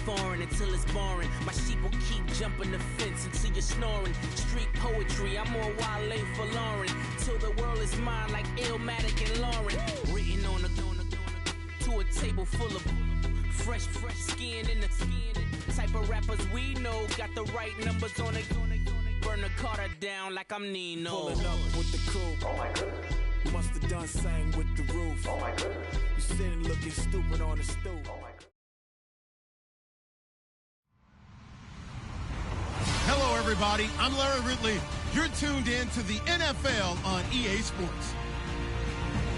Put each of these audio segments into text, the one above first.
foreign until it's boring. My sheep will keep jumping the fence until you're snoring. Street poetry, I'm more Wale for Lauren. Till the world is mine like Illmatic and Lauren. Written on to a table full of fresh skin in the type of rappers we know. Got the right numbers on it. Burn the Carter down like I'm Nino. Pulling up with the coupe. Oh my goodness. Must have done sang with the roof. Oh my goodness. You sitting looking stupid on the stoop. Oh my goodness. Hello, everybody. I'm Larry Ridley. You're tuned in to the NFL on EA Sports.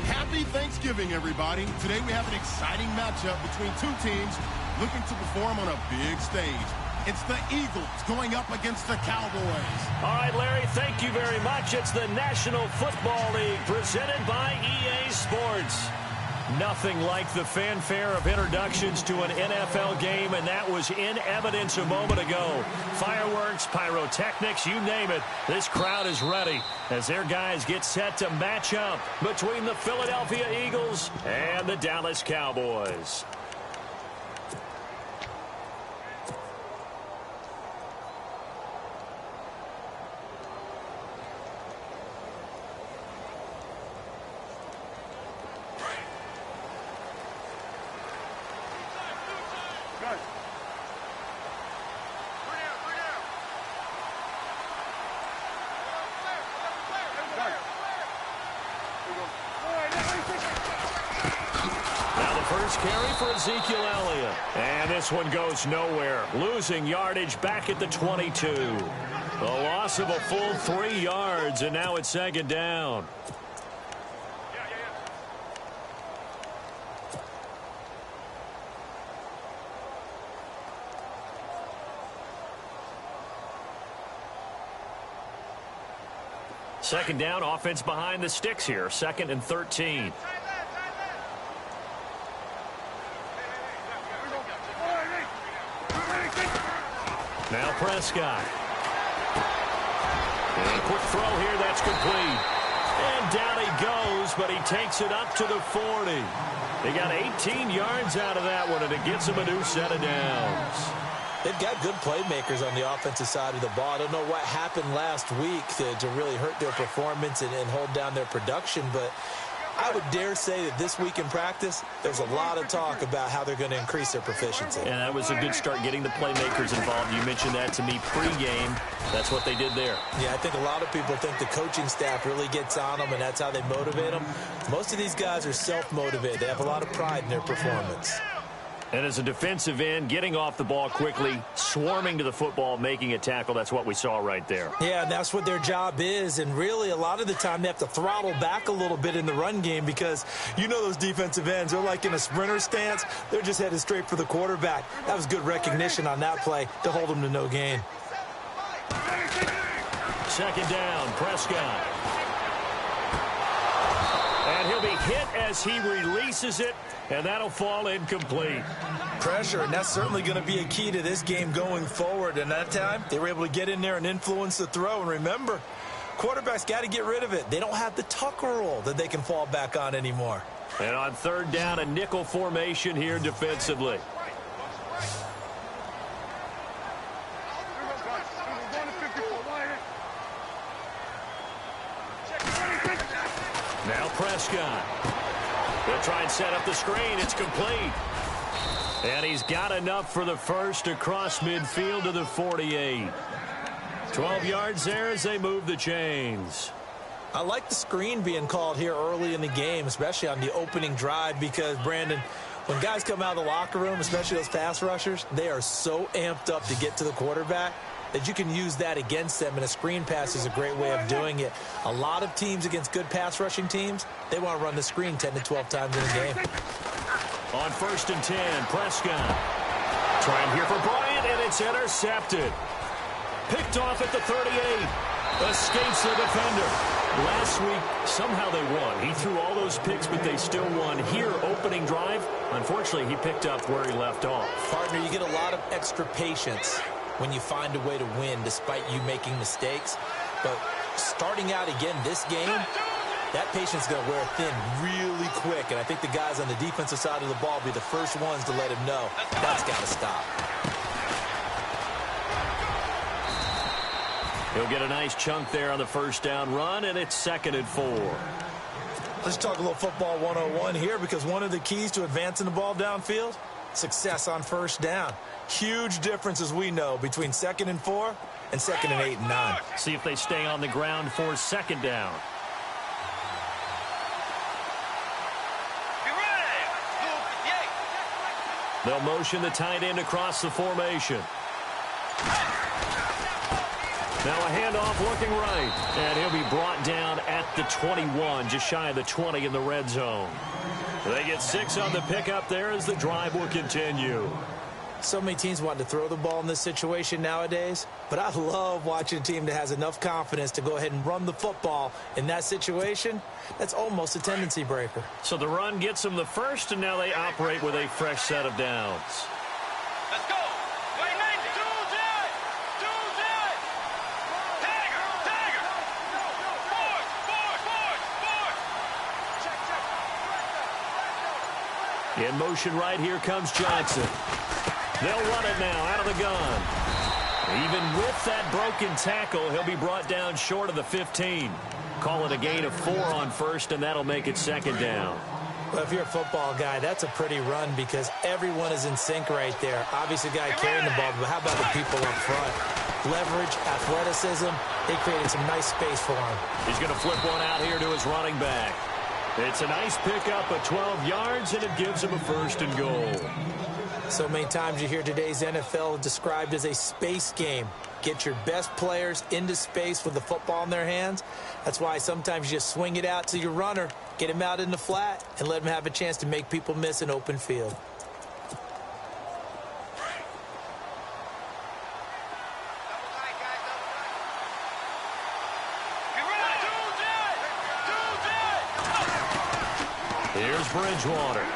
Happy Thanksgiving, everybody. Today we have an exciting matchup between two teams looking to perform on a big stage. It's the Eagles going up against the Cowboys. All right, Larry, thank you very much. It's the National Football League presented by EA Sports. Nothing like the fanfare of introductions to an NFL game, and that was in evidence a moment ago. Fireworks, pyrotechnics, you name it. This crowd is ready as their guys get set to match up between the Philadelphia Eagles and the Dallas Cowboys. Carry for Ezekiel Elliott. And this one goes nowhere. Losing yardage back at the 22. A loss of a full 3 yards, and now it's second down. Second down, offense behind the sticks here. 2nd and 13. Now Prescott. And a quick throw here, that's complete. And down he goes, but he takes it up to the 40. They got 18 yards out of that one, and it gets him a new set of downs. They've got good playmakers on the offensive side of the ball. I don't know what happened last week to really hurt their performance and hold down their production, but I would dare say that this week in practice, there's a lot of talk about how they're going to increase their proficiency. And that was a good start, getting the playmakers involved. You mentioned that to me pregame. That's what they did there. Yeah, I think a lot of people think the coaching staff really gets on them, and that's how they motivate them. Most of these guys are self-motivated. They have a lot of pride in their performance. And as a defensive end, getting off the ball quickly, swarming to the football, making a tackle, that's what we saw right there. Yeah, and that's what their job is. And really, a lot of the time, they have to throttle back a little bit in the run game because you know those defensive ends, they're like in a sprinter stance. They're just headed straight for the quarterback. That was good recognition on that play to hold them to no gain. Second down, Prescott. And he'll be hit as he releases it, and that'll fall incomplete. Pressure, and that's certainly going to be a key to this game going forward. And that time, they were able to get in there and influence the throw. And remember, quarterbacks got to get rid of it. They don't have the Tucker rule that they can fall back on anymore. And on third down, a nickel formation here defensively. Now Prescott. They'll try and set up the screen. It's complete. And he's got enough for the first across midfield to the 48. 12 yards there as they move the chains. I like the screen being called here early in the game, especially on the opening drive, because, Brandon, when guys come out of the locker room, especially those pass rushers, they are so amped up to get to the quarterback that you can use that against them, and a screen pass is a great way of doing it. A lot of teams against good pass rushing teams, they want to run the screen 10 to 12 times in a game. On 1st and 10, Prescott. Trying here for Bryant, and it's intercepted. Picked off at the 38. Escapes the defender. Last week, somehow they won. He threw all those picks, but they still won. Here, opening drive, unfortunately, he picked up where he left off. Partner, you get a lot of extra patience when you find a way to win despite you making mistakes. But starting out again this game, that patience is going to wear thin really quick, and I think the guys on the defensive side of the ball will be the first ones to let him know that's got to stop. He'll get a nice chunk there on the first down run, and it's 2nd and 4. Let's talk a little football 101 here, because one of the keys to advancing the ball downfield, success on first down. Huge difference, as we know, between 2nd and 4 and 2nd and 8 and 9. See if they stay on the ground for 2nd down. They'll motion the tight end across the formation. Now a handoff looking right, and he'll be brought down at the 21, just shy of the 20 in the red zone. They get 6 on the pickup there as the drive will continue. So many teams want to throw the ball in this situation nowadays, but I love watching a team that has enough confidence to go ahead and run the football in that situation. That's almost a tendency breaker. So the run gets them the first, and now they operate with a fresh set of downs. Let's go. In motion right, here comes Johnson. They'll run it now out of the gun. Even with that broken tackle, he'll be brought down short of the 15. Call it a gain of 4 on first, and that'll make it 2nd down. Well, if you're a football guy, that's a pretty run because everyone is in sync right there. Obviously, the guy carrying the ball, but how about the people up front? Leverage, athleticism, they created some nice space for him. He's going to flip one out here to his running back. It's a nice pickup of 12 yards, and it gives him a 1st and goal. So many times you hear today's NFL described as a space game. Get your best players into space with the football in their hands. That's why sometimes you just swing it out to your runner, get him out in the flat, and let him have a chance to make people miss an open field. Here's Bridgewater.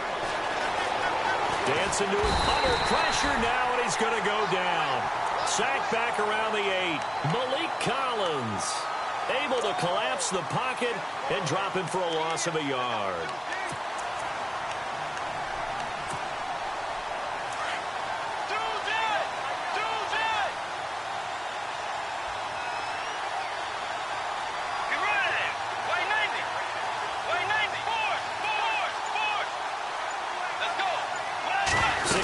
Dancing to him under pressure now, and he's going to go down. Sacked back around the 8. Malik Collins able to collapse the pocket and drop him for a loss of a yard.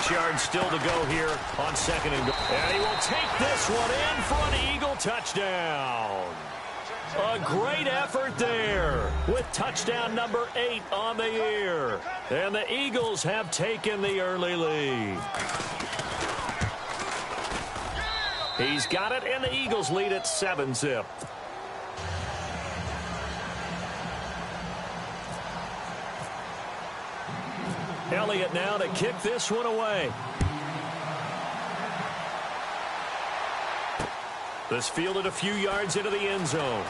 Yards still to go here on 2nd and goal. And he will take this one in for an Eagle touchdown. A great effort there with touchdown number 8 on the year. And the Eagles have taken the early lead. He's got it, and the Eagles lead at 7-zip. Elliott now to kick this one away. This fielded a few yards into the end zone.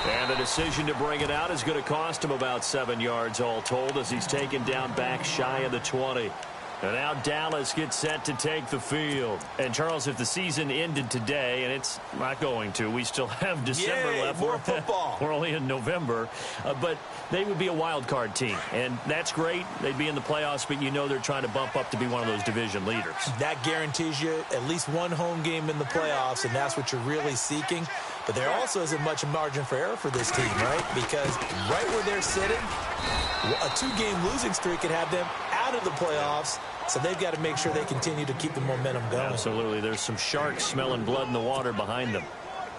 And the decision to bring it out is going to cost him about 7 yards all told as he's taken down back shy of the 20. And now Dallas gets set to take the field. And, Charles, if the season ended today, and it's not going to, we still have December left. More football. We're only in November. But they would be a wild card team. And that's great. They'd be in the playoffs, but you know they're trying to bump up to be one of those division leaders. That guarantees you at least one home game in the playoffs, and that's what you're really seeking. But there also isn't much margin for error for this team, right? Because right where they're sitting, a 2-game losing streak could have them out of the playoffs, so they've got to make sure they continue to keep the momentum going. Absolutely. There's some sharks smelling blood in the water behind them.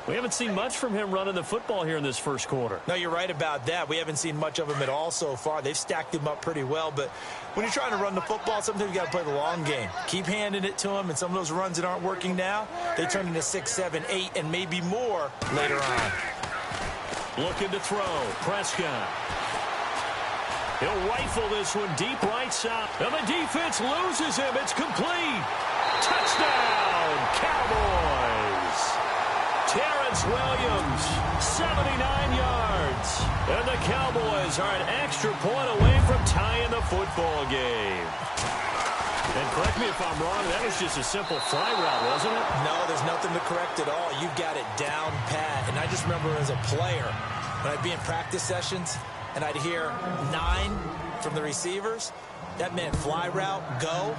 We haven't seen much from him running the football here in this first quarter. No, you're right about that. We haven't seen much of him at all so far. They've stacked him up pretty well, but when you're trying to run the football, sometimes you got to play the long game. Keep handing it to him, and some of those runs that aren't working now, they turn into 6, 7, 8, and maybe more later on. Looking to throw. Prescott. He'll rifle this one deep right side. And the defense loses him. It's complete. Touchdown, Cowboys. Terrence Williams, 79 yards. And the Cowboys are an extra point away from tying the football game. And correct me if I'm wrong, that was just a simple fly route, wasn't it? No, there's nothing to correct at all. You've got it down pat. And I just remember as a player, when I'd be in practice sessions and I'd hear 9 from the receivers, that meant fly route, go,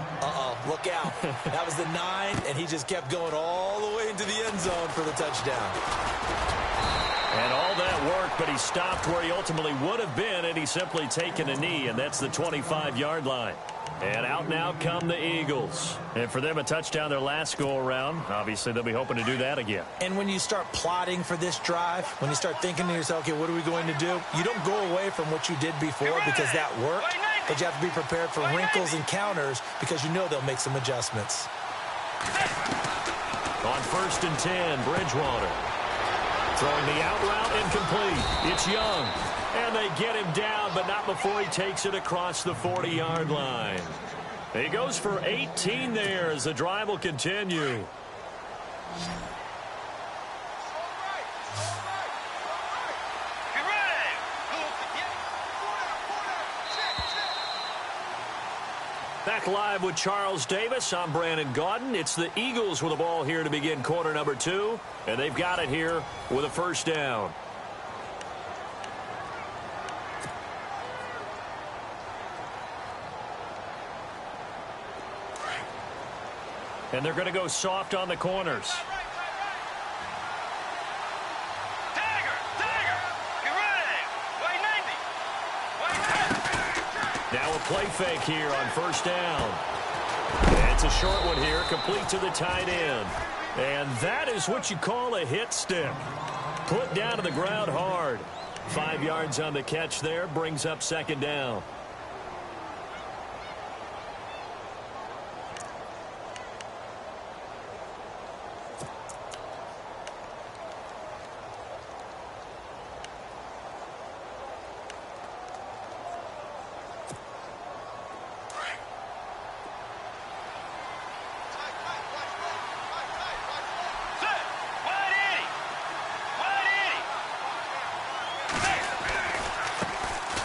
look out. That was the 9, and he just kept going all the way into the end zone for the touchdown. And all that worked, but he stopped where he ultimately would have been, and he's simply taken a knee, and that's the 25-yard line. And out now come the Eagles. And for them, a touchdown their last go-around. Obviously, they'll be hoping to do that again. And when you start plotting for this drive, when you start thinking to yourself, okay, what are we going to do? You don't go away from what you did before because that worked, but you have to be prepared for wrinkles and counters because you know they'll make some adjustments. On 1st and 10, Bridgewater. Throwing the out route incomplete. It's Young. And they get him down, but not before he takes it across the 40-yard line. He goes for 18 there as the drive will continue. Back live with Charles Davis. I'm Brandon Gaudin. It's the Eagles with the ball here to begin quarter number 2. And they've got it here with a first down. And they're going to go soft on the corners. Now a play fake here on first down. And it's a short one here, complete to the tight end. And that is what you call a hit stick. Put down to the ground hard. 5 yards on the catch there, brings up second down.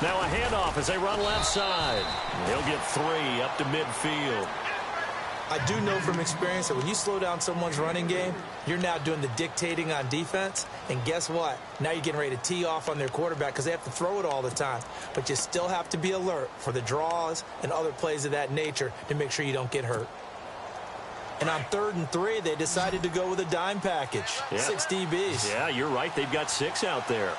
Now a handoff as they run left side. He'll get 3 up to midfield. I do know from experience that when you slow down someone's running game, you're now doing the dictating on defense. And guess what? Now you're getting ready to tee off on their quarterback because they have to throw it all the time. But you still have to be alert for the draws and other plays of that nature to make sure you don't get hurt. And on 3rd and 3, they decided to go with a dime package. Yeah. 6 DBs. Yeah, you're right. They've got 6 out there.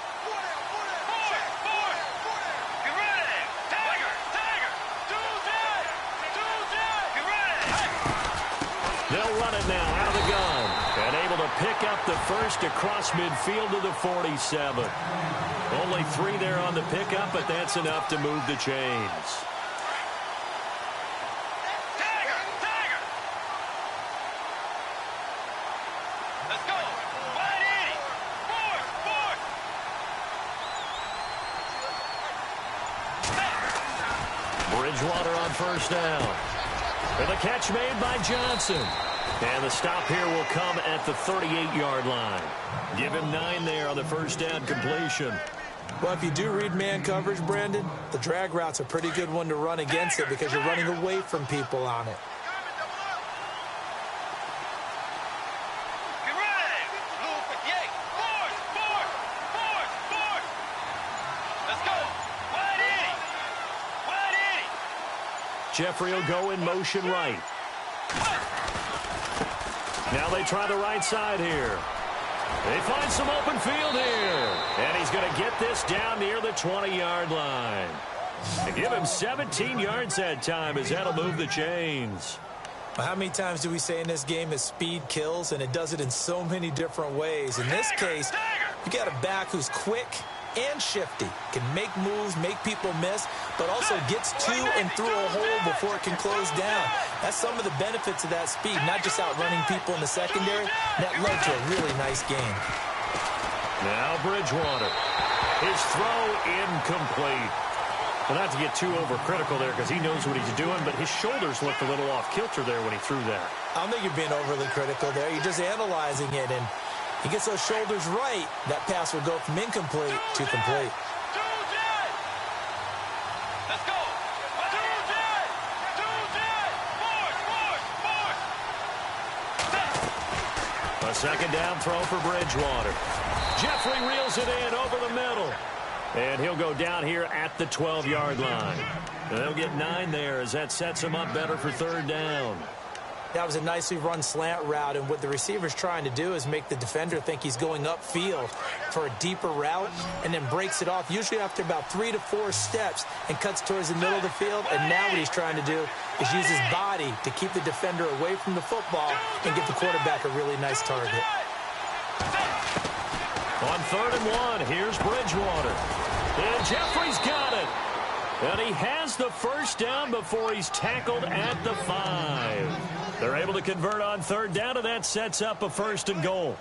They'll run it now out of the gun. And able to pick up the first across midfield to the 47. Only 3 there on the pickup, but that's enough to move the chains. Let's go. Wide 80. Fourth. Bridgewater on first down. And the catch made by Johnson. And the stop here will come at the 38-yard line. Give him 9 there on the first down completion. Well, if you do read man coverage, Brandon, the drag route's a pretty good one to run against it because you're running away from people on it. Jeffrey will go in motion right. Now they try the right side here. They find some open field here. And he's going to get this down near the 20-yard line. And give him 17 yards that time as that'll move the chains. Well, how many times do we say in this game that speed kills, and it does it in so many different ways? In this case, you got a back who's quick and shifty, can make moves, make people miss, but also gets to and through a hole before it can close down. That's some of the benefits of that speed, not just outrunning people in the secondary. That led to a really nice game. Now Bridgewater. His throw incomplete. Well, not to get too overcritical there because he knows what he's doing, but his shoulders looked a little off kilter there when he threw that. I don't think you're being overly critical there. You're just analyzing it, and he gets those shoulders right, that pass will go from incomplete to complete. Let's go. A second down throw for Bridgewater. Jeffrey reels it in over the middle. And he'll go down here at the 12-yard line. And they'll get 9 there as that sets him up better for third down. That was a nicely run slant route, and what the receiver's trying to do is make the defender think he's going upfield for a deeper route and then breaks it off, usually after about 3 to 4 steps, and cuts towards the middle of the field. And now what he's trying to do is use his body to keep the defender away from the football and give the quarterback a really nice target. On 3rd and 1, here's Bridgewater. And Jeffrey's got it. And he has the first down before he's tackled at the 5. They're able to convert on 3rd down, and that sets up a 1st and goal.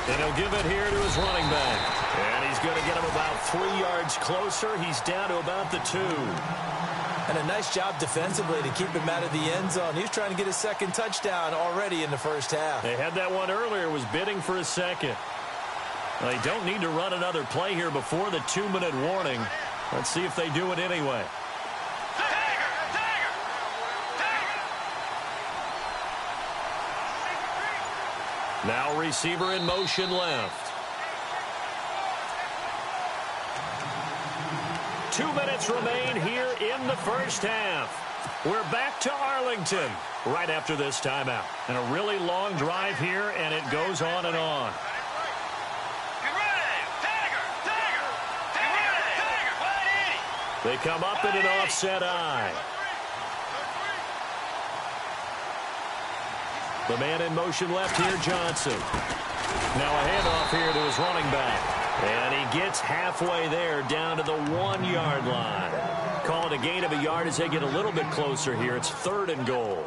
And he'll give it here to his running back. And he's going to get him about 3 yards closer. He's down to about the 2. And a nice job defensively to keep him out of the end zone. He's trying to get his second touchdown already in the first half. They had that one earlier, was bidding for a second. Well, they don't need to run another play here before the 2-minute warning. Let's see if they do it anyway. Now receiver in motion left. 2 minutes remain here in the first half. We're back to Arlington right after this timeout. And a really long drive here, and it goes on and on. They come up in an offset eye. The man in motion left here, Johnson. Now a handoff here to his running back. And he gets halfway there down to the 1-yard line. Call it a gain of a yard as they get a little bit closer here. It's 3rd and goal.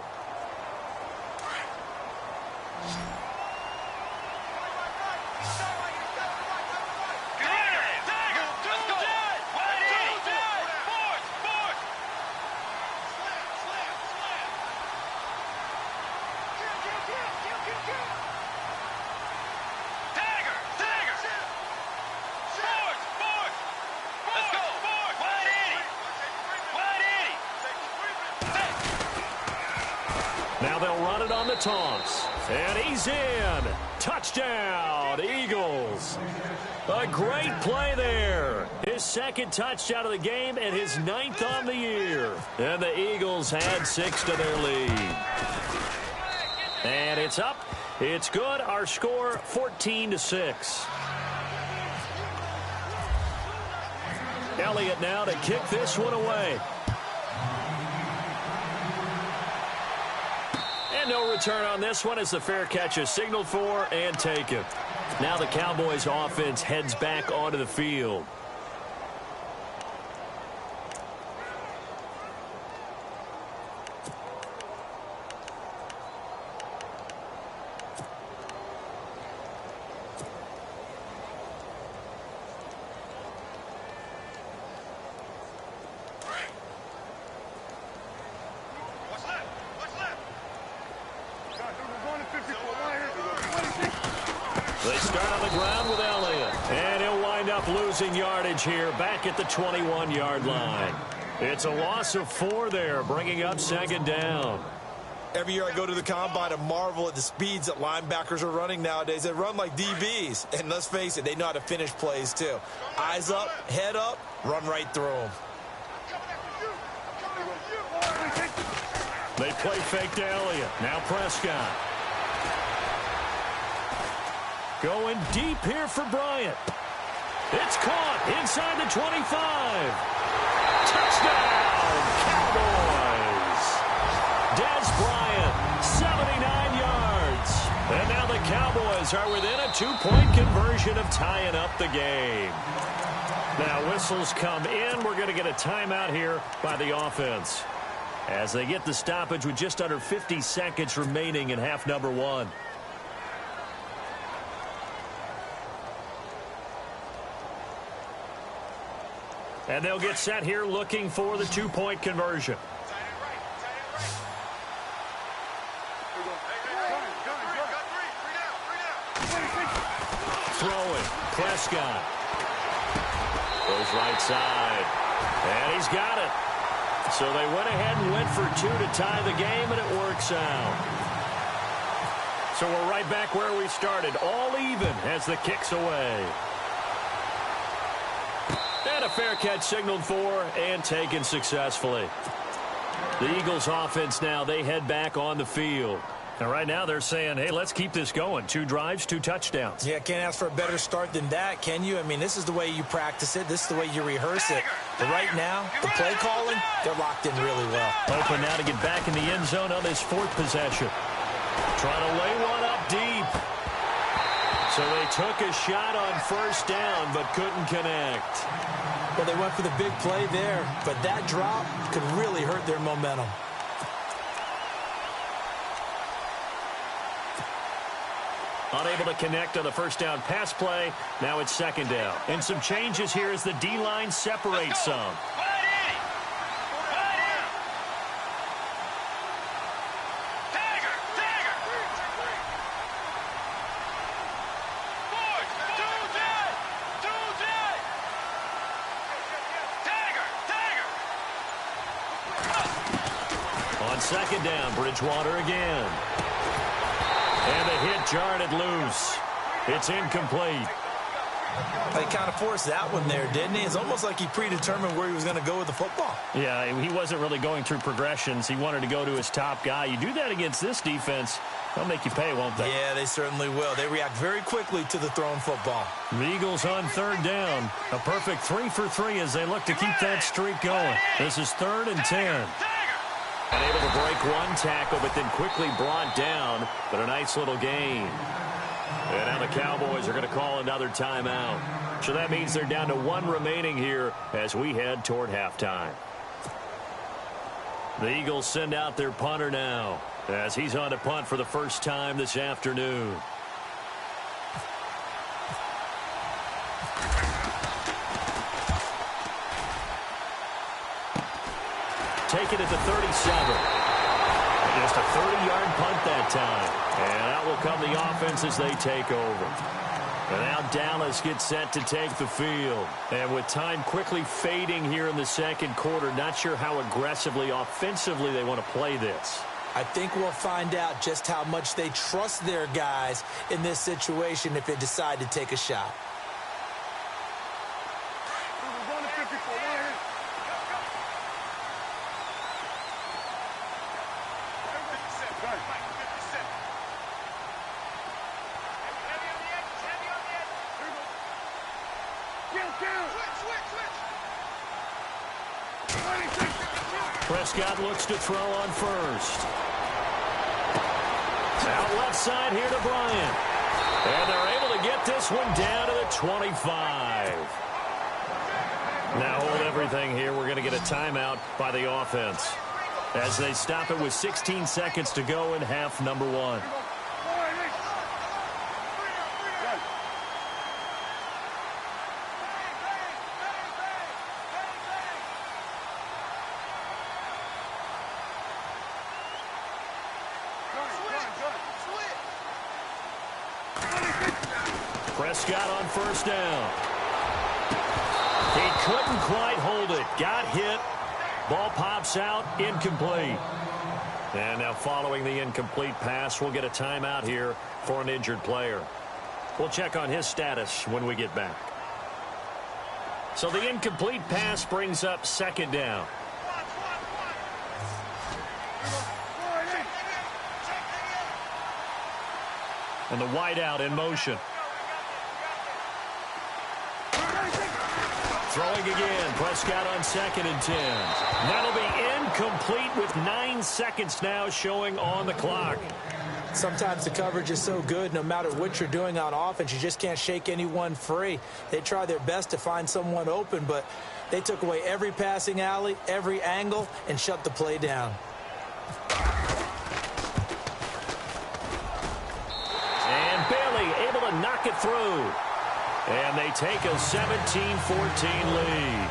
Now they'll run it on the toss. And he's in. Touchdown, Eagles. A great play there. His second touchdown of the game and his 9th on the year. And the Eagles add 6 to their lead. And it's up. It's good. Our score, 14-6. Elliott now to kick this one away. And no return on this one as the fair catch is signaled for and taken. Now the Cowboys offense heads back onto the field. They start on the ground with Elliott. And he'll wind up losing yardage here back at the 21-yard line. It's a loss of 4 there, bringing up 2nd down. Every year I go to the combine and marvel at the speeds that linebackers are running nowadays. They run like DBs. And let's face it, they know how to finish plays too. Eyes up, head up, run right through them. They play fake to Elliott. Now Prescott. Going deep here for Bryant. It's caught inside the 25. Touchdown, Cowboys. Dez Bryant, 79 yards. And now the Cowboys are within a 2-point conversion of tying up the game. Now whistles come in. We're going to get a timeout here by the offense as they get the stoppage with just under 50 seconds remaining in half number 1. And they'll get set here looking for the 2-point conversion. Throwing. Prescott. Goes right side. And he's got it. So they went ahead and went for 2 to tie the game, and it works out. So we're right back where we started, all even as the kick's away. And a fair catch signaled for and taken successfully. The Eagles offense now, they head back on the field. And right now they're saying, hey, let's keep this going. 2 drives, 2 touchdowns. Yeah, can't ask for a better start than that, can you? I mean, this is the way you practice it. This is the way you rehearse it. But right now, the play calling, they're locked in really well. Open now to get back in the end zone on his 4th possession. Trying to lay one up deep. So they took a shot on 1st down, but couldn't connect. Well, they went for the big play there, but that drop could really hurt their momentum. Unable to connect on the 1st down pass play. Now it's 2nd down. And some changes here as the D-line separates some. On 2nd down, Bridgewater again. And the hit jarred it loose. It's incomplete. He kind of forced that one there, didn't he? It's almost like he predetermined where he was going to go with the football. Yeah, he wasn't really going through progressions. He wanted to go to his top guy. You do that against this defense, they'll make you pay, won't they? Yeah, they certainly will. They react very quickly to the thrown football. The Eagles on 3rd down. A perfect 3 for 3 as they look to keep that streak going. This is 3rd and 10. Unable to break one tackle, but then quickly brought down. But a nice little gain. And now the Cowboys are going to call another timeout. So that means they're down to 1 remaining here as we head toward halftime. The Eagles send out their punter now as he's on to punt for the first time this afternoon. Take it at the 37. Just a 30-yard punt that time. And out will come the offense as they take over. And now Dallas gets set to take the field. And with time quickly fading here in the 2nd quarter, not sure how aggressively, offensively they want to play this. I think we'll find out just how much they trust their guys in this situation if they decide to take a shot. Prescott looks to throw on 1st. Out left side here to Bryant. And they're able to get this one down to the 25. Now hold everything here. We're going to get a timeout by the offense as they stop it with 16 seconds to go in half number 1. Prescott on 1st down. He couldn't quite hold it. Got hit. Ball pops out. Incomplete. And now following the incomplete pass, we'll get a timeout here for an injured player. We'll check on his status when we get back. So the incomplete pass brings up 2nd down. And the wideout in motion. Throwing again. Prescott on 2nd and 10. That'll be incomplete with 9 seconds now showing on the clock. Sometimes the coverage is so good, no matter what you're doing on offense, you just can't shake anyone free. They try their best to find someone open, but they took away every passing alley, every angle, and shut the play down. And Bailey able to knock it through. And they take a 17-14 lead.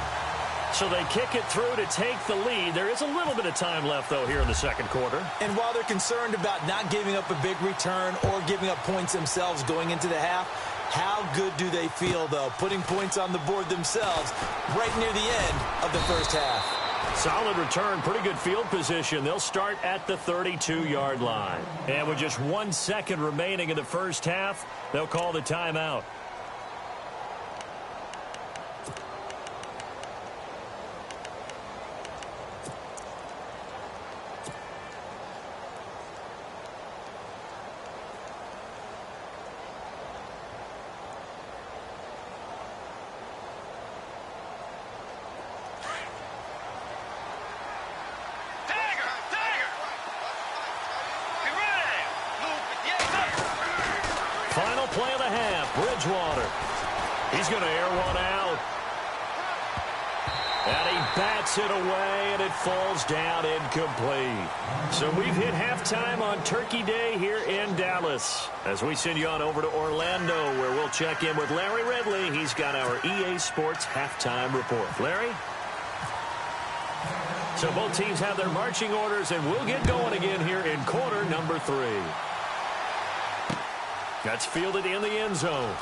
So they kick it through to take the lead. There is a little bit of time left, though, here in the 2nd quarter. And while they're concerned about not giving up a big return or giving up points themselves going into the half, how good do they feel, though, putting points on the board themselves right near the end of the first half? Solid return, pretty good field position. They'll start at the 32-yard line. And with just 1 second remaining in the first half, they'll call the timeout. Final play of the half, Bridgewater. He's going to air one out. And he bats it away, and it falls down incomplete. So we've hit halftime on Turkey Day here in Dallas. As we send you on over to Orlando, where we'll check in with Larry Ridley. He's got our EA Sports halftime report. Larry? So both teams have their marching orders, and we'll get going again here in quarter number 3. That's fielded in the end zone.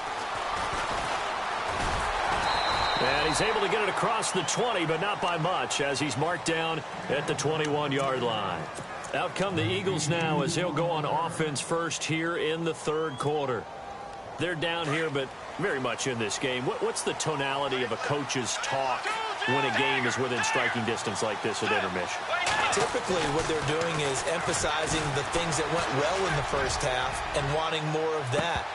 And he's able to get it across the 20, but not by much, as he's marked down at the 21-yard line. Out come the Eagles now as they'll go on offense first here in the third quarter. They're down here, but very much in this game. What's the tonality of a coach's talk when a game is within striking distance like this at intermission? Typically, what they're doing is emphasizing the things that went well in the first half and wanting more of that.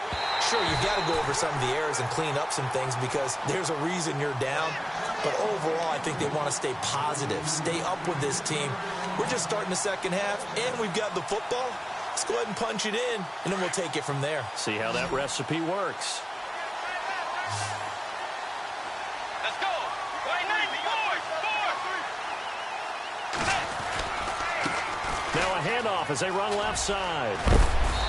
Sure, you've got to go over some of the errors and clean up some things because there's a reason you're down. But overall, I think they want to stay positive, stay up with this team. We're just starting the second half, and we've got the football. Let's go ahead and punch it in, and then we'll take it from there. See how that recipe works. Let's go. Now a handoff as they run left side.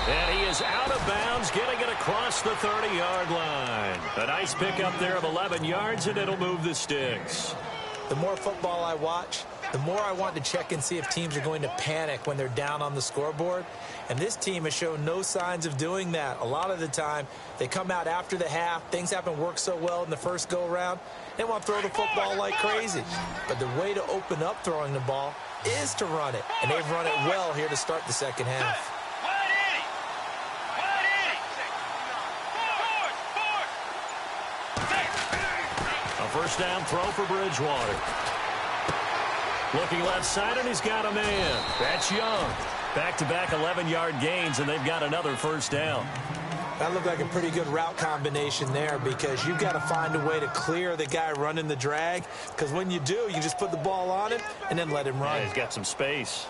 And he is out of bounds, getting it across the 30-yard line. A nice pickup there of 11 yards, and it'll move the sticks. The more football I watch, the more I want to check and see if teams are going to panic when they're down on the scoreboard. And this team has shown no signs of doing that. A lot of the time, they come out after the half. Things haven't worked so well in the first go-around. They want to throw the football like crazy. But the way to open up throwing the ball is to run it. And they've run it well here to start the second half. A first down throw for Bridgewater. Looking left side, and he's got a man. That's Young. Back-to-back 11-yard gains, and they've got another first down. That looked like a pretty good route combination there because you've got to find a way to clear the guy running the drag, because when you do, you just put the ball on him and then let him run. Yeah, he's got some space.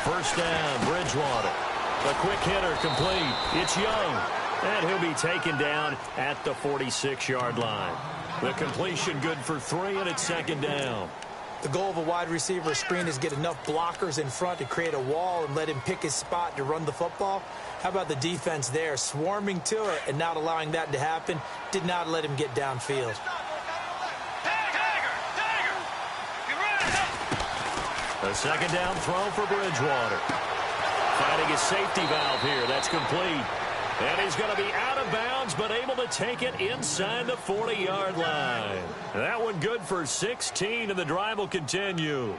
First down, Bridgewater. The quick hitter complete. It's Young. And he'll be taken down at the 46-yard line. The completion good for 3, and it's second down. The goal of a wide receiver screen is get enough blockers in front to create a wall and let him pick his spot to run the football. How about the defense there, swarming to it and not allowing that to happen? Did not let him get downfield. A second down throw for Bridgewater. Finding his safety valve here. That's complete. And he's going to be out of bounds, but able to take it inside the 40-yard line. That one good for 16, and the drive will continue.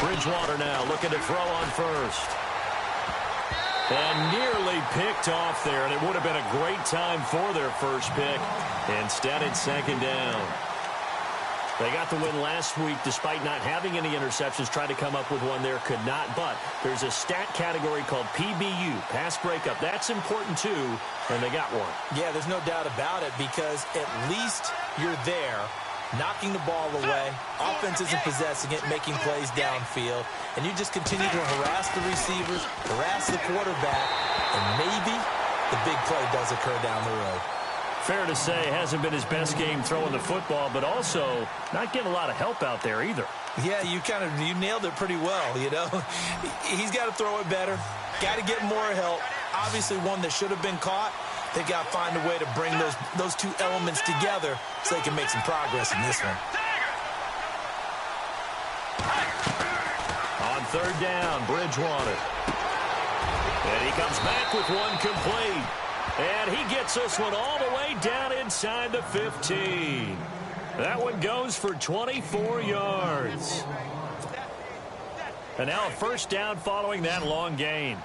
Bridgewater now looking to throw on first. And nearly picked off there, and it would have been a great time for their first pick. Instead, it's second down. They got the win last week despite not having any interceptions. Tried to come up with one there, could not. But there's a stat category called PBU, pass breakup. That's important too, and they got one. Yeah, there's no doubt about it because at least you're there knocking the ball away. Offense isn't possessing it, making plays downfield. And you just continue to harass the receivers, harass the quarterback, and maybe the big play does occur down the road. Fair to say, hasn't been his best game throwing the football, but also not getting a lot of help out there either. Yeah, you nailed it pretty well, you know. He's got to throw it better, got to get more help. Obviously one that should have been caught. They got to find a way to bring those two elements together so they can make some progress in this one. On third down, Bridgewater. And he comes back with one complete. And he gets this one all the way down inside the 15. That one goes for 24 yards. And now a first down following that long gain.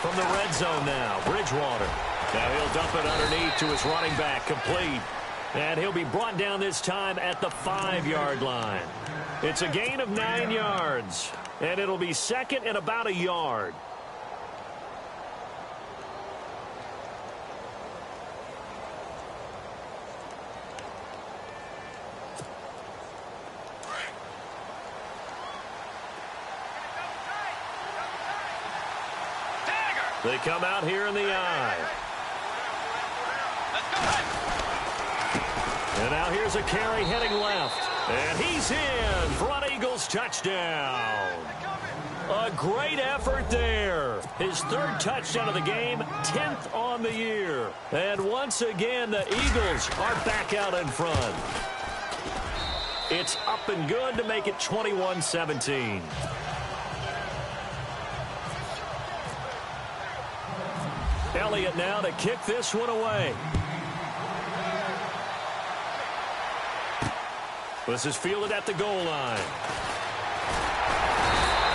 From the red zone now, Bridgewater. Now he'll dump it underneath to his running back, complete. And he'll be brought down this time at the 5-yard line. It's a gain of 9 yards. And it'll be second and about a yard. They come out here in the eye. And now here's a carry heading left. And he's in. Front Eagles touchdown. A great effort there. His third touchdown of the game, 10th on the year. And once again, the Eagles are back out in front. It's up and good to make it 21-17. Elliott now to kick this one away. This is fielded at the goal line.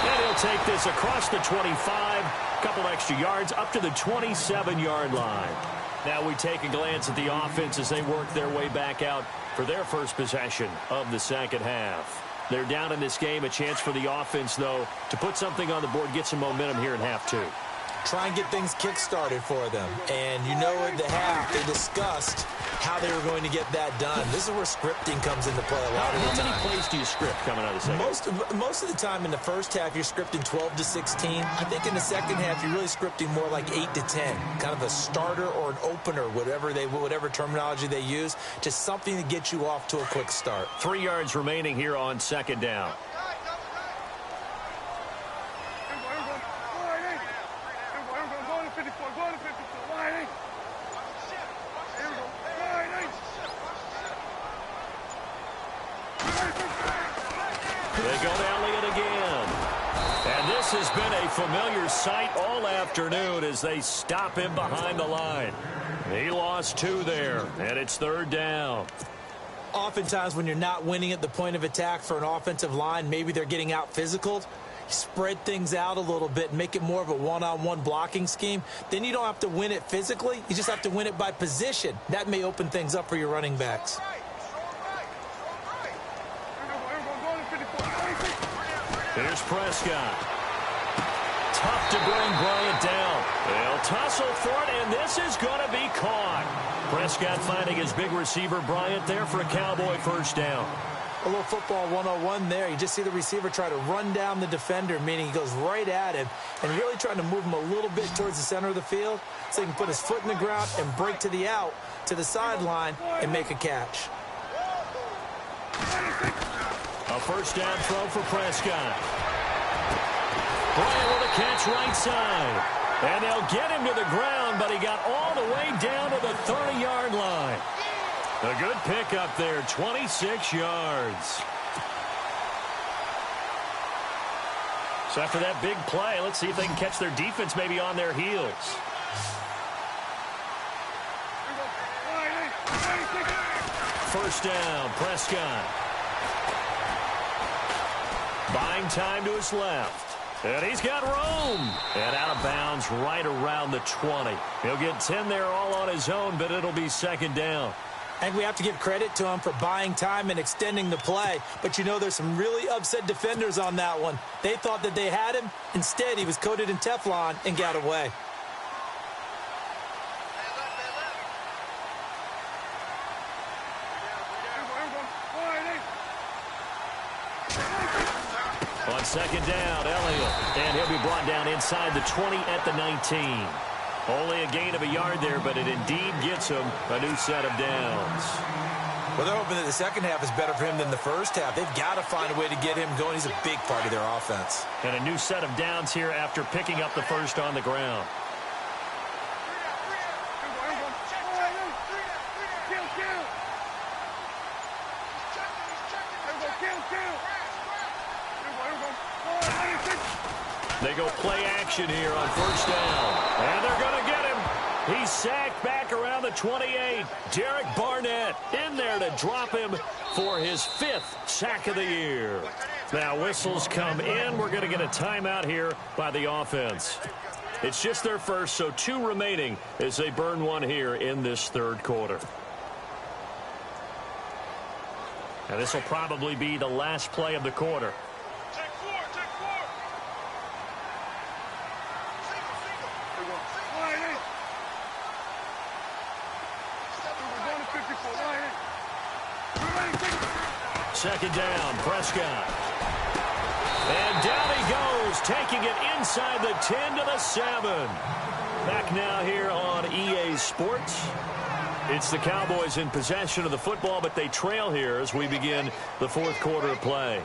And he'll take this across the 25, a couple extra yards up to the 27-yard line. Now we take a glance at the offense as they work their way back out for their first possession of the second half. They're down in this game. A chance for the offense, though, to put something on the board, get some momentum here in half two. Try and get things kick-started for them. And you know at the half, they discussed how they were going to get that done. This is where scripting comes into play a lot of the time. How many plays do you script coming out of the second? Most of the time in the first half, you're scripting 12 to 16. I think in the second half, you're really scripting more like 8 to 10. Kind of a starter or an opener, whatever terminology they use. Just something to get you off to a quick start. 3 yards remaining here on second down. They go to Elliott again. And this has been a familiar sight all afternoon as they stop him behind the line. He lost 2 there, and it's third down. Oftentimes when you're not winning at the point of attack for an offensive line, maybe they're getting out physical. Spread things out a little bit, make it more of a one-on-one blocking scheme. Then you don't have to win it physically. You just have to win it by position. That may open things up for your running backs. Here's Prescott. Tough to bring Bryant down. They'll tussle for it, and this is going to be caught. Prescott finding his big receiver, Bryant, there for a Cowboy first down. A little football 101 there. You just see the receiver try to run down the defender, meaning he goes right at him and really trying to move him a little bit towards the center of the field so he can put his foot in the ground and break to the out, to the sideline, and make a catch. A first down throw for Prescott. Bryant with a catch right side. And they'll get him to the ground, but he got all the way down to the 30-yard line. A good pickup there, 26 yards. So after that big play, let's see if they can catch their defense maybe on their heels. First down, Prescott. Buying time to his left. And he's got room. And out of bounds right around the 20. He'll get 10 there all on his own, but it'll be second down. And we have to give credit to him for buying time and extending the play. But you know, there's some really upset defenders on that one. They thought that they had him. Instead, he was coated in Teflon and got away. On second down, Elliott. And he'll be brought down inside the 20 at the 19. Only a gain of a yard there, but it indeed gets him a new set of downs. Well, they're hoping that the second half is better for him than the first half. They've got to find a way to get him going. He's a big part of their offense. And a new set of downs here after picking up the first on the ground. They go play action here on first down. And they're going to get him. He's sacked back around the 28. Derek Barnett in there to drop him for his 5th sack of the year. Now whistles come in. We're going to get a timeout here by the offense. It's just their first, so 2 remaining as they burn one here in this third quarter. And this will probably be the last play of the quarter. Second down, Prescott. And down he goes, taking it inside the 10 to the 7. Back now here on EA Sports. It's the Cowboys in possession of the football, but they trail here as we begin the fourth quarter of play.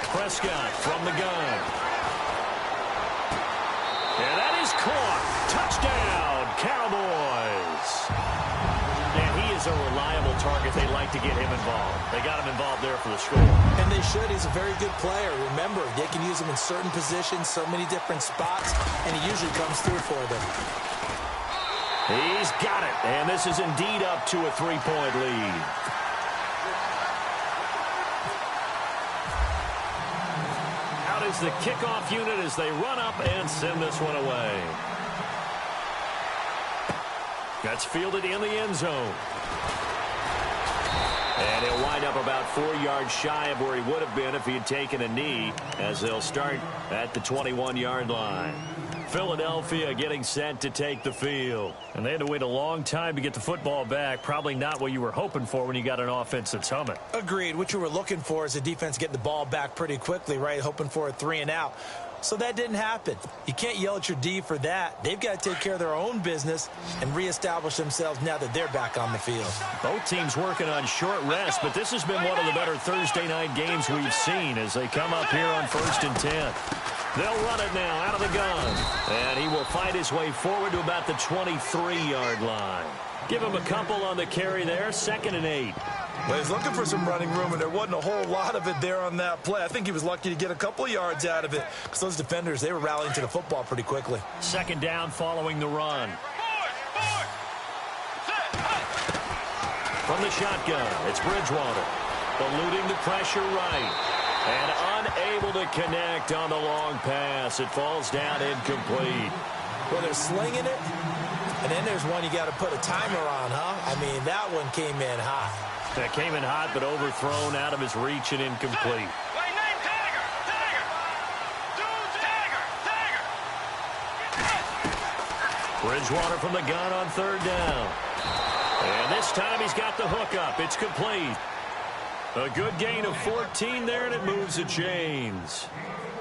Prescott from the gun. And that is caught. Touchdown, Cowboys. And he is a reliable target. They like to get him involved. They got him involved there for the score. And they should. He's a very good player. Remember, they can use him in certain positions, so many different spots, and he usually comes through for them. He's got it. And this is indeed up to a 3-point lead. Is the kickoff unit as they run up and send this one away. That's fielded in the end zone. And he'll wind up about 4 yards shy of where he would have been if he had taken a knee, as they'll start at the 21-yard line. Philadelphia getting set to take the field. And they had to wait a long time to get the football back. Probably not what you were hoping for when you got an offense that's humming. Agreed. What you were looking for is the defense getting the ball back pretty quickly, right? Hoping for a 3-and-out. So that didn't happen. You can't yell at your D for that. They've got to take care of their own business and reestablish themselves now that they're back on the field. Both teams working on short rest, but this has been one of the better Thursday night games we've seen as they come up here on 1st and 10. They'll run it now out of the gun. And he will fight his way forward to about the 23-yard line. Give him a couple on the carry there. 2nd and 8. Well, he's looking for some running room, and there wasn't a whole lot of it there on that play. I think he was lucky to get a couple of yards out of it because those defenders, they were rallying to the football pretty quickly. 2nd down following the run. From the shotgun, it's Bridgewater. Eluding the pressure right. And unable to connect on the long pass. It falls down incomplete. Well, they're slinging it, and then there's one you got to put a timer on, huh? I mean, that one came in hot. That came in hot, but overthrown out of his reach and incomplete. Bridgewater from the gun on 3rd down. And this time he's got the hook up. It's complete. A good gain of 14 there, and it moves the chains.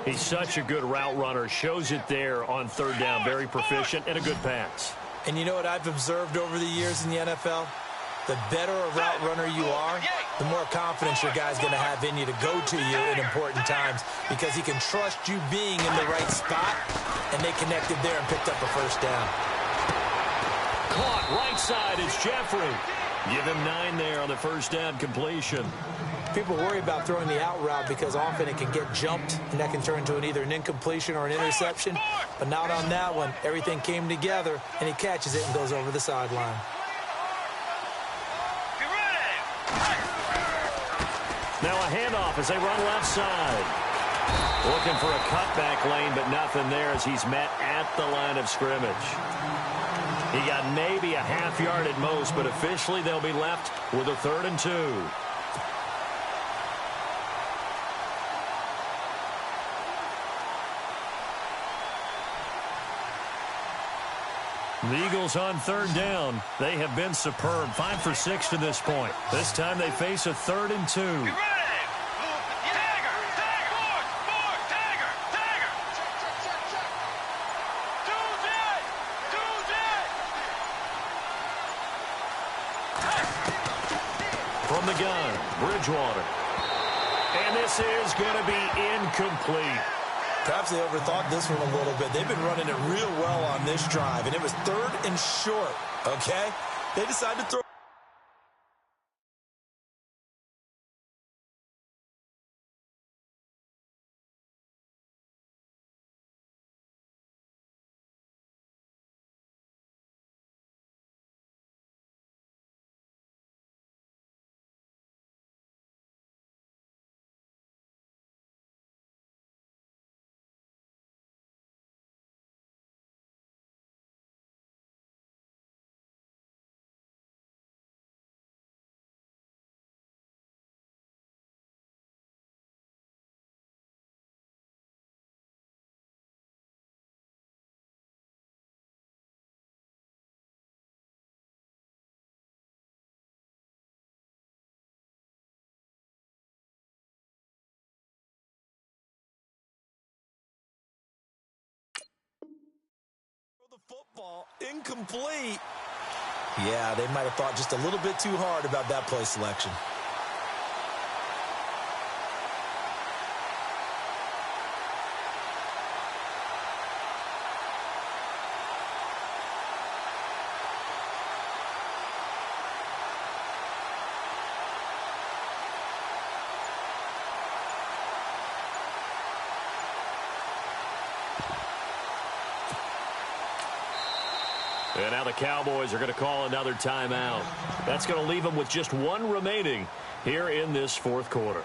He's such a good route runner. Shows it there on 3rd down. Very proficient and a good pass. And you know what I've observed over the years in the NFL? The better a route runner you are, the more confidence your guy's going to have in you to go to you in important times because he can trust you being in the right spot, and they connected there and picked up a 1st down. Caught right side is Jeffrey. Give him 9 there on the 1st down completion. People worry about throwing the out route because often it can get jumped, and that can turn into either an incompletion or an interception. But not on that one. Everything came together, and he catches it and goes over the sideline. Now a handoff as they run left side. Looking for a cutback lane, but nothing there as he's met at the line of scrimmage. He got maybe a half yard at most, but officially they'll be left with a 3rd and 2. The Eagles on 3rd down. They have been superb. 5 for 6 to this point. This time they face a 3rd and 2. From the gun, Bridgewater. And this is going to be incomplete. Perhaps they overthought this one a little bit. They've been running it real well on this drive, and it was 3rd and short, okay? They decided to throw. The football incomplete. Yeah, they might have thought just a little bit too hard about that play selection. And now the Cowboys are going to call another timeout. That's going to leave them with just 1 remaining here in this 4th quarter.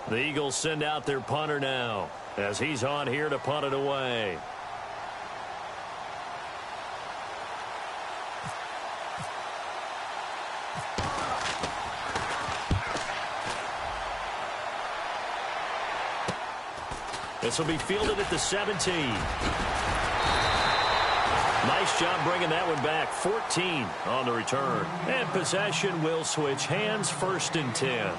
The Eagles send out their punter now as he's on here to punt it away. This will be fielded at the 17. Nice job bringing that one back. 14 on the return. And possession will switch hands. 1st and 10.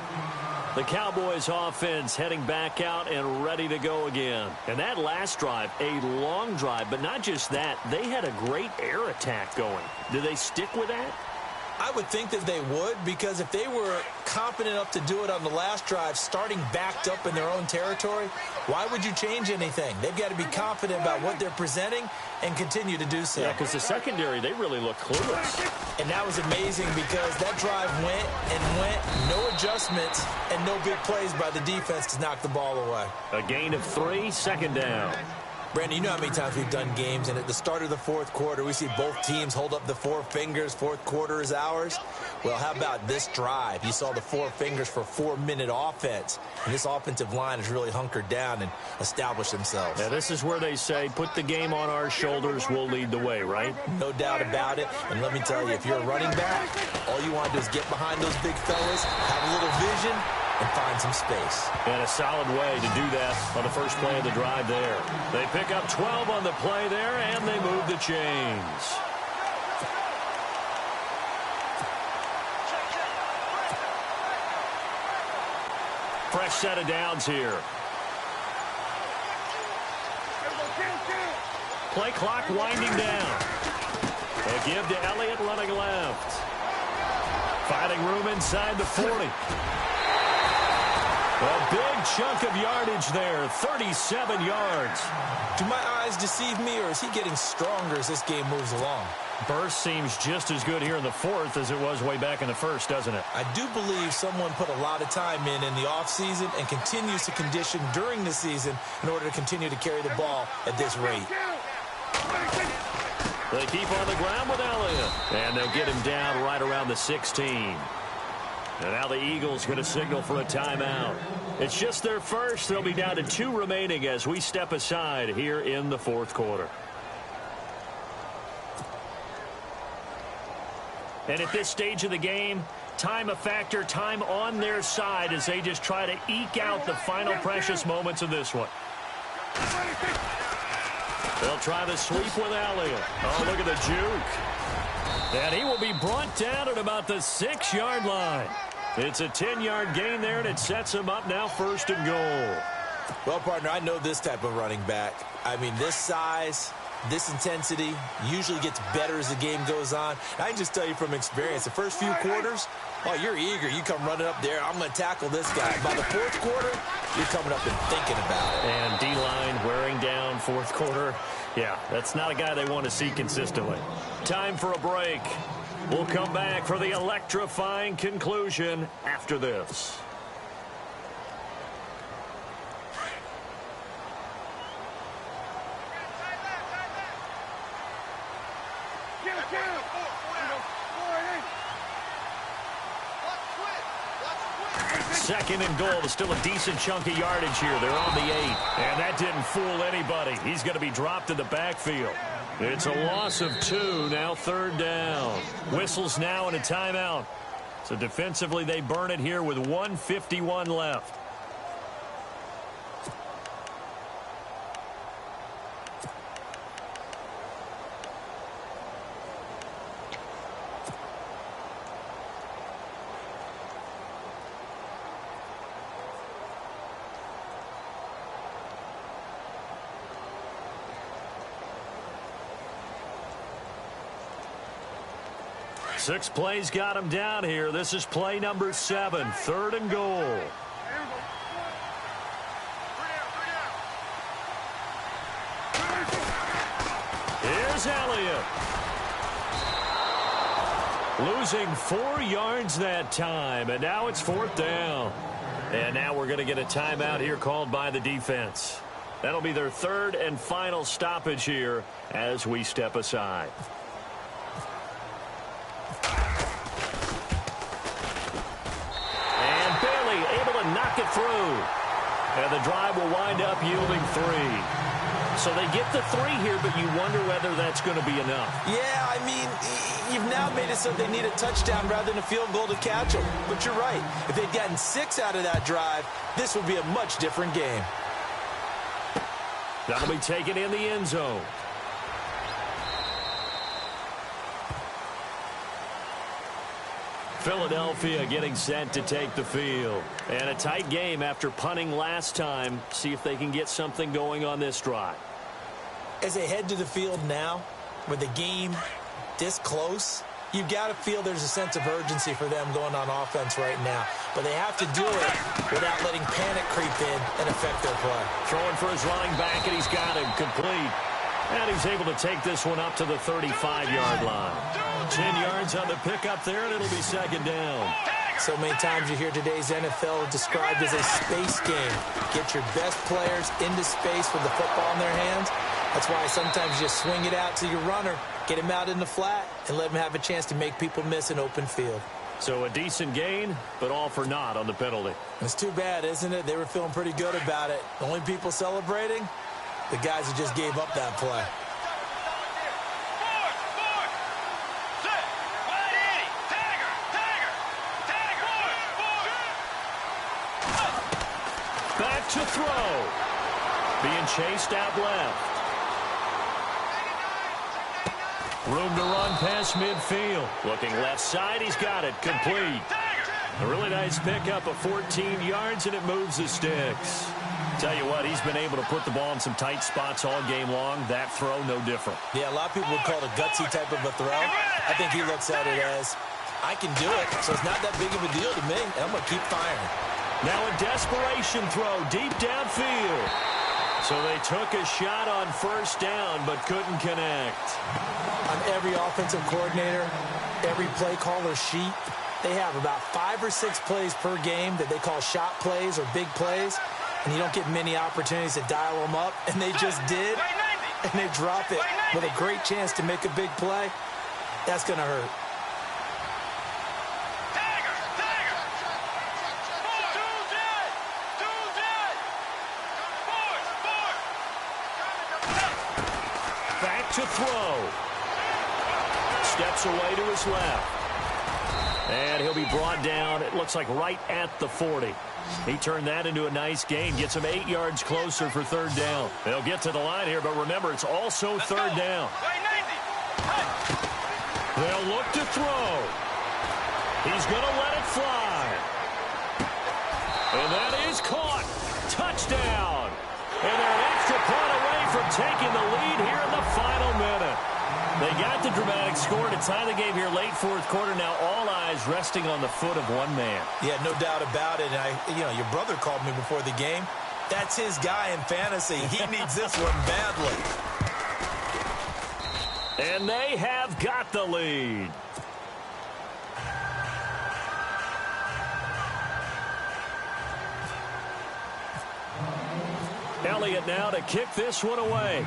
The Cowboys offense heading back out and ready to go again. And that last drive, a long drive, but not just that. They had a great air attack going. Do they stick with that? I would think that they would, because if they were confident enough to do it on the last drive, starting backed up in their own territory, why would you change anything? They've got to be confident about what they're presenting and continue to do so. Yeah, because the secondary, they really look clueless. And that was amazing because that drive went and went, no adjustments, and no big plays by the defense to knock the ball away. A gain of 3, 2nd down. Brandon, you know how many times we've done games, and at the start of the 4th quarter, we see both teams hold up the 4 fingers, 4th quarter is ours. Well, how about this drive? You saw the 4 fingers for 4-minute offense, and this offensive line has really hunkered down and established themselves. Yeah, this is where they say, put the game on our shoulders, we'll lead the way, right? No doubt about it, and let me tell you, if you're a running back, all you want to do is get behind those big fellas, have a little vision, and find some space. And a solid way to do that on the first play of the drive there. They pick up 12 on the play there, and they move the chains. Fresh set of downs here. Play clock winding down. A give to Elliott running left. Finding room inside the 40. A big chunk of yardage there, 37 yards. Do my eyes deceive me, or is he getting stronger as this game moves along? Burst seems just as good here in the fourth as it was way back in the first, doesn't it? I do believe someone put a lot of time in the offseason and continues to condition during the season in order to continue to carry the ball at this rate. They keep on the ground with Elliott, and they'll get him down right around the 16. And now the Eagles going to signal for a timeout. It's just their first. They'll be down to 2 remaining as we step aside here in the fourth quarter. And at this stage of the game, time a factor, time on their side as they just try to eke out the final precious moments of this one. They'll try the sweep with Elliott. Oh, look at the juke. And he will be brought down at about the 6-yard line. It's a 10-yard gain there, and it sets him up now 1st and goal. Well, partner, I know this type of running back. I mean, this size, this intensity usually gets better as the game goes on. I can just tell you from experience, the first few quarters, oh, you're eager. You come running up there, I'm going to tackle this guy. By the fourth quarter, you're coming up and thinking about it. And D-line wearing down fourth quarter. Yeah, that's not a guy they want to see consistently. Time for a break. We'll come back for the electrifying conclusion after this. Second and goal. There's still a decent chunk of yardage here. They're on the 8. And that didn't fool anybody. He's going to be dropped in the backfield. It's a loss of 2. Now 3rd down. Whistles now and a timeout. So defensively they burn it here with 1:51 left. Six plays got him down here. This is play number 7. 3rd and goal. Here's Elliott. Losing 4 yards that time, and now it's 4th down. And now we're going to get a timeout here called by the defense. That'll be their 3rd and final stoppage here as we step aside. Knock it through. And the drive will wind up yielding 3. So they get the 3 here, but you wonder whether that's going to be enough. Yeah, I mean, you've now made it so they need a touchdown rather than a field goal to catch them. But you're right. If they'd gotten 6 out of that drive, this would be a much different game. That'll be taken in the end zone. Philadelphia getting set to take the field. And a tight game after punting last time. See if they can get something going on this drive. As they head to the field now, with the game this close, you've got to feel there's a sense of urgency for them going on offense right now. But they have to do it without letting panic creep in and affect their play. Throwing for his running back, and he's got him complete. And he's able to take this one up to the 35-yard line. 10 yards on the pickup there, and it'll be 2nd down. So many times you hear today's NFL described as a space game. Get your best players into space with the football in their hands. That's why sometimes you just swing it out to your runner, get him out in the flat, and let him have a chance to make people miss an open field. So a decent gain, but all for naught on the penalty. It's too bad, isn't it? They were feeling pretty good about it. The only people celebrating? The guys who just gave up that play. Back to throw. Being chased out left. Room to run past midfield. Looking left side, he's got it. Complete. A really nice pickup of 14 yards, and it moves the sticks. Tell you what, he's been able to put the ball in some tight spots all game long. That throw, no different. Yeah, a lot of people would call it a gutsy type of a throw. I think he looks at it as, I can do it, so it's not that big of a deal to me, and I'm going to keep firing. Now a desperation throw deep downfield. So they took a shot on first down but couldn't connect. On every offensive coordinator, every play caller sheet, they have about 5 or 6 plays per game that they call shot plays or big plays, and you don't get many opportunities to dial them up, and they just did, and they drop it with a great chance to make a big play. That's going to hurt. Back to throw. Steps away to his left. And he'll be brought down, it looks like right at the 40. He turned that into a nice gain, gets him 8 yards closer for third down. They'll get to the line here, but remember, it's also third down. They'll look to throw. He's going to let it fly. And that is caught. Touchdown. And they're an extra point away from taking the lead here in the final minute. They got the dramatic score to tie the game here late fourth quarter. Now all eyes resting on the foot of one man. Yeah, no doubt about it. And your brother called me before the game. That's his guy in fantasy. He needs this one badly. And they have got the lead. Elliott now to kick this one away.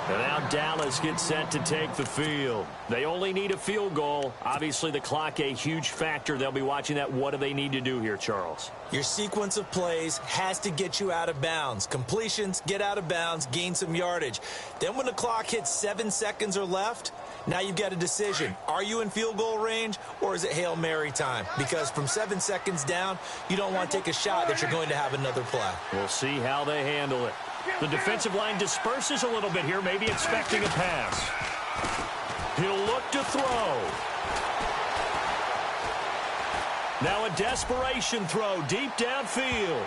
And now Dallas gets set to take the field. They only need a field goal. Obviously, the clock a huge factor. They'll be watching that. What do they need to do here, Charles? Your sequence of plays has to get you out of bounds. Completions, get out of bounds, gain some yardage. Then when the clock hits 7 seconds or left, now you've got a decision. Are you in field goal range, or is it Hail Mary time? Because from 7 seconds down, you don't want to take a shot that you're going to have another play. We'll see how they handle it. The defensive line disperses a little bit here, maybe expecting a pass. He'll look to throw. Now a desperation throw deep downfield.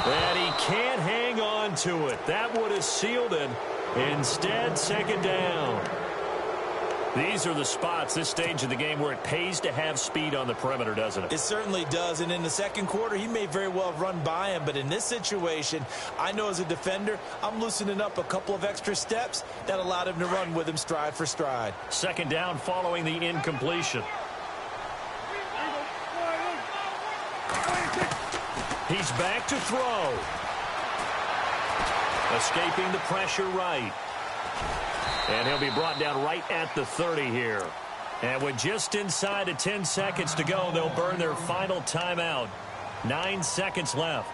And he can't hang on to it. That would have sealed it. Instead, second down. These are the spots, this stage of the game, where it pays to have speed on the perimeter, doesn't it? It certainly does. And in the second quarter, he may very well have run by him. But in this situation, I know as a defender, I'm loosening up a couple of extra steps that allowed him to run with him stride for stride. Second down following the incompletion. He's back to throw. Escaping the pressure right. And he'll be brought down right at the 30 here. And with just inside of 10 seconds to go, they'll burn their final timeout. 9 seconds left.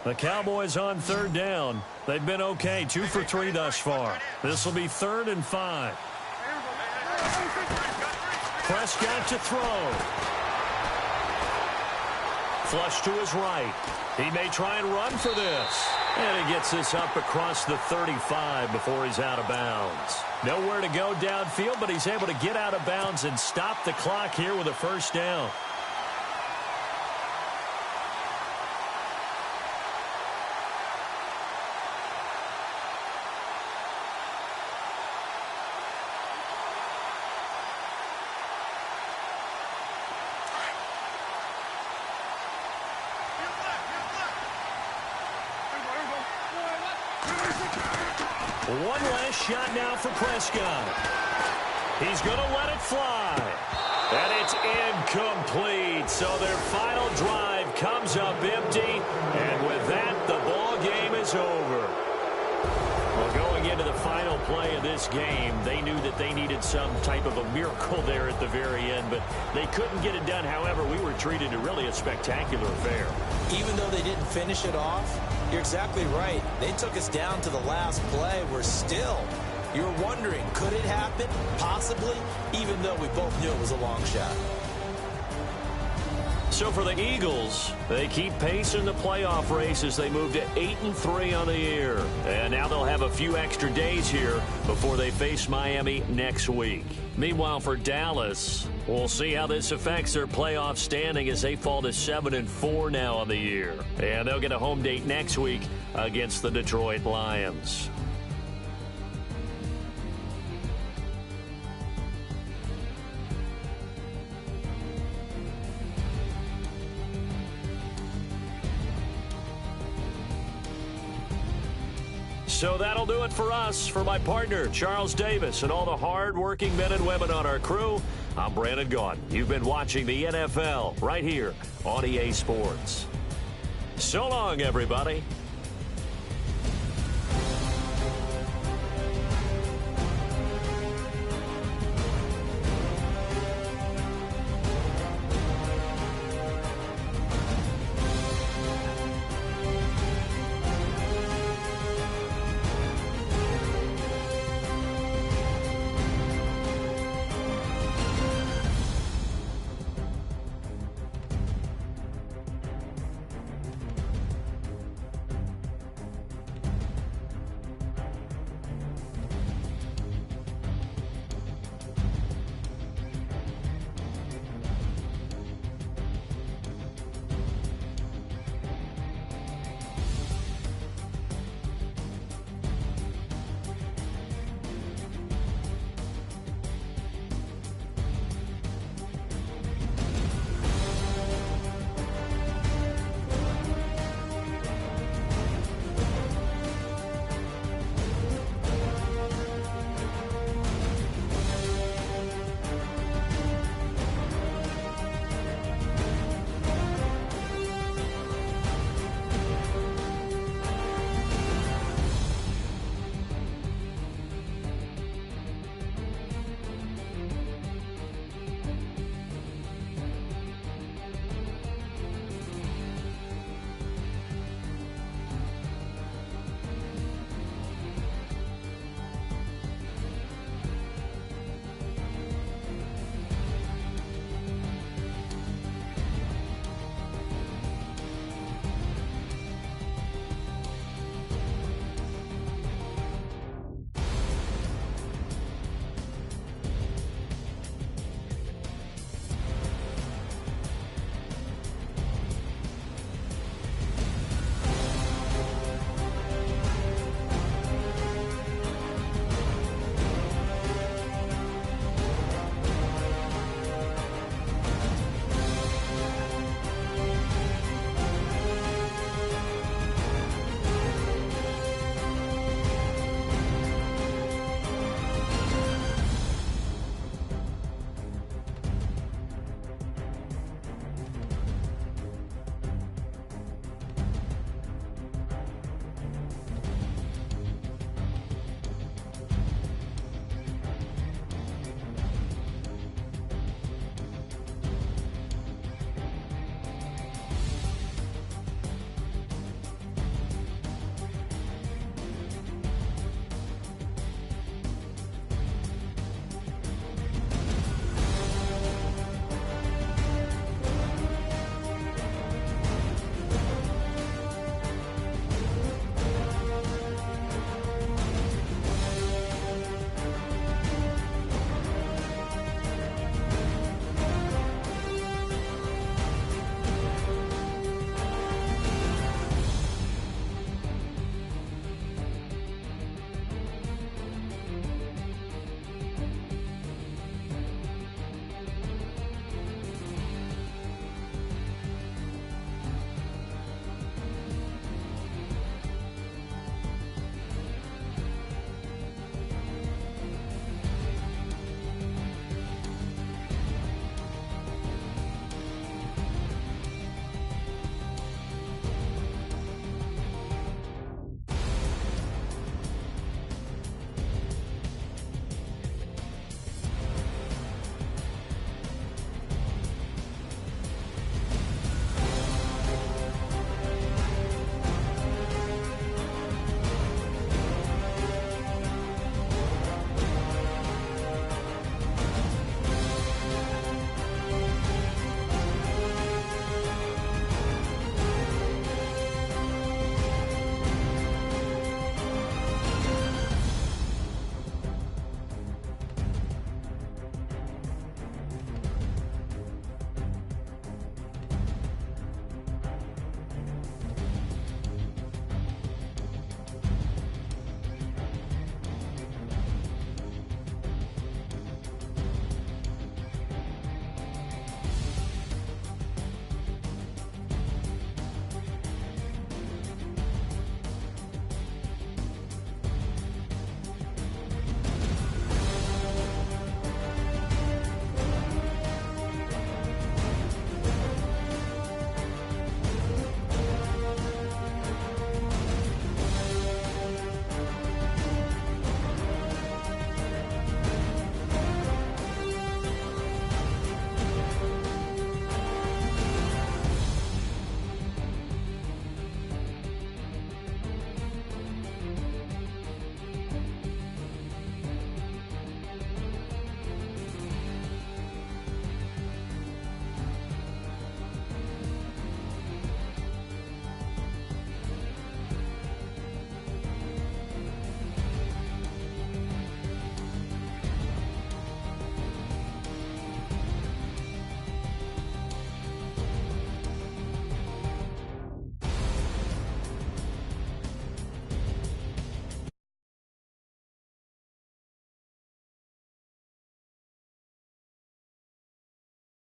The Cowboys on third down. They've been okay, 2 for 3 thus far. This will be 3rd and 5. Prescott to throw. Flush to his right. He may try and run for this. And he gets this up across the 35 before he's out of bounds. Nowhere to go downfield, but he's able to get out of bounds and stop the clock here with a first down. One last shot now for Prescott. He's going to let it fly. And it's incomplete. So their final drive comes up empty. And with that, the ball game is over. Well, going into the final play of this game, they knew that they needed some type of a miracle there at the very end, but they couldn't get it done. However, we were treated to really a spectacular affair. Even though they didn't finish it off, you're exactly right. They took us down to the last play. We're still, you're wondering, could it happen? Possibly, even though we both knew it was a long shot. So for the Eagles, they keep pace in the playoff race as they move to 8-3 on the year. And now they'll have a few extra days here before they face Miami next week. Meanwhile, for Dallas, we'll see how this affects their playoff standing as they fall to 7-4 now on the year. And they'll get a home date next week against the Detroit Lions. So that'll do it for us. For my partner, Charles Davis, and all the hard-working men and women on our crew, I'm Brandon Gaudin. You've been watching the NFL right here on EA Sports. So long, everybody.